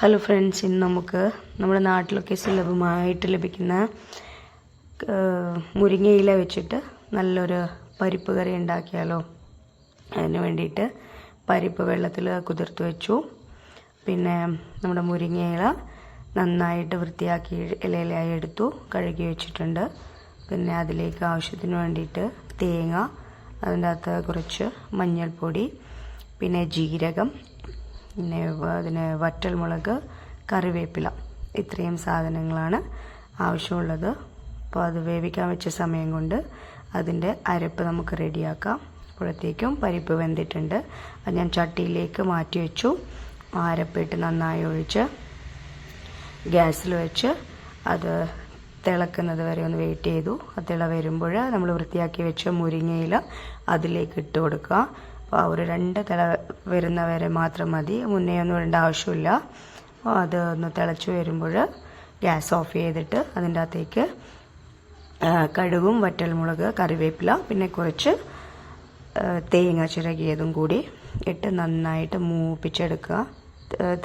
Hello friends, ഇന്ന് നമുക്ക് നമ്മുടെ നാട്ടിലൊക്കെ സുലഭമായിട്ട് ലഭിക്കുന്ന മുരിങ്ങയില വെച്ചിട്ട് നല്ലൊരു പരിപ്പ് കറി ഉണ്ടാക്കിയാലോ. അതിന് വേണ്ടിയിട്ട് പരിപ്പ് വെള്ളത്തിൽ കുതിർത്ത് വെച്ചു. പിന്നെ നമ്മുടെ മുരിങ്ങയില നന്നായിട്ട് വൃത്തിയാക്കി ഇലയിലായി എടുത്തു, കഴുകി വെച്ചിട്ടുണ്ട്. പിന്നെ അതിലേക്ക് ആവശ്യത്തിന് വേണ്ടിയിട്ട് തേങ്ങ, അതിൻ്റെ അകത്ത് കുറച്ച് മഞ്ഞൾപ്പൊടി, പിന്നെ ജീരകം, പിന്നെ അതിന് വറ്റൽമുളക്, കറിവേപ്പില, ഇത്രയും സാധനങ്ങളാണ് ആവശ്യമുള്ളത്. അപ്പോൾ അത് വേവിക്കാൻ വെച്ച സമയം കൊണ്ട് അതിൻ്റെ അരപ്പ് നമുക്ക് റെഡിയാക്കാം. അപ്പോഴത്തേക്കും പരിപ്പ് വെന്തിട്ടുണ്ട്. അത് ഞാൻ ചട്ടിയിലേക്ക് മാറ്റി വെച്ചു. അരപ്പിട്ട് നന്നായി ഒഴിച്ച് ഗ്യാസിൽ വെച്ച് അത് തിളക്കുന്നത് വരെ ഒന്ന് വെയിറ്റ് ചെയ്തു. അത് തിള വരുമ്പോൾ നമ്മൾ വൃത്തിയാക്കി വെച്ച മുരിങ്ങയില അതിലേക്ക് ഇട്ട് കൊടുക്കുക. അപ്പോൾ ഒരു 2 തിള വരുന്നവരെ മാത്രം മതി, മുന്നേ ഒന്നും ഇടേണ്ട ആവശ്യമില്ല. അപ്പോൾ അത് ഒന്ന് തിളച്ച് വരുമ്പോൾ ഗ്യാസ് ഓഫ് ചെയ്തിട്ട് അതിൻ്റെ അകത്തേക്ക് കടുകും, വറ്റൽമുളക്, കറിവേപ്പില, പിന്നെ കുറച്ച് തേങ്ങ ചിരകിയതും കൂടി ഇട്ട് നന്നായിട്ട് മൂപ്പിച്ചെടുക്കുക.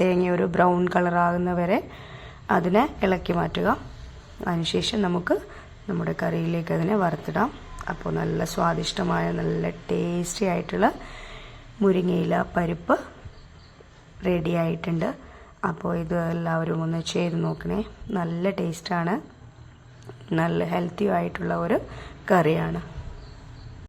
തേങ്ങ ഒരു ബ്രൗൺ കളറാകുന്ന വരെ അതിനെ ഇളക്കി മാറ്റുക. അതിനുശേഷം നമുക്ക് നമ്മുടെ കറിയിലേക്ക് അതിനെ വറുത്തിടാം. അപ്പോൾ നല്ല സ്വാദിഷ്ടമായ, നല്ല ടേസ്റ്റി ആയിട്ടുള്ള മുരിങ്ങയില പരിപ്പ് റെഡി ആയിട്ടുണ്ട്. അപ്പോൾ ഇത് എല്ലാവരും ഒന്ന് ചെയ്ത് നോക്കണേ. നല്ല ടേസ്റ്റാണ്, നല്ല ഹെൽത്തി ആയിട്ടുള്ള ഒരു കറിയാണ്.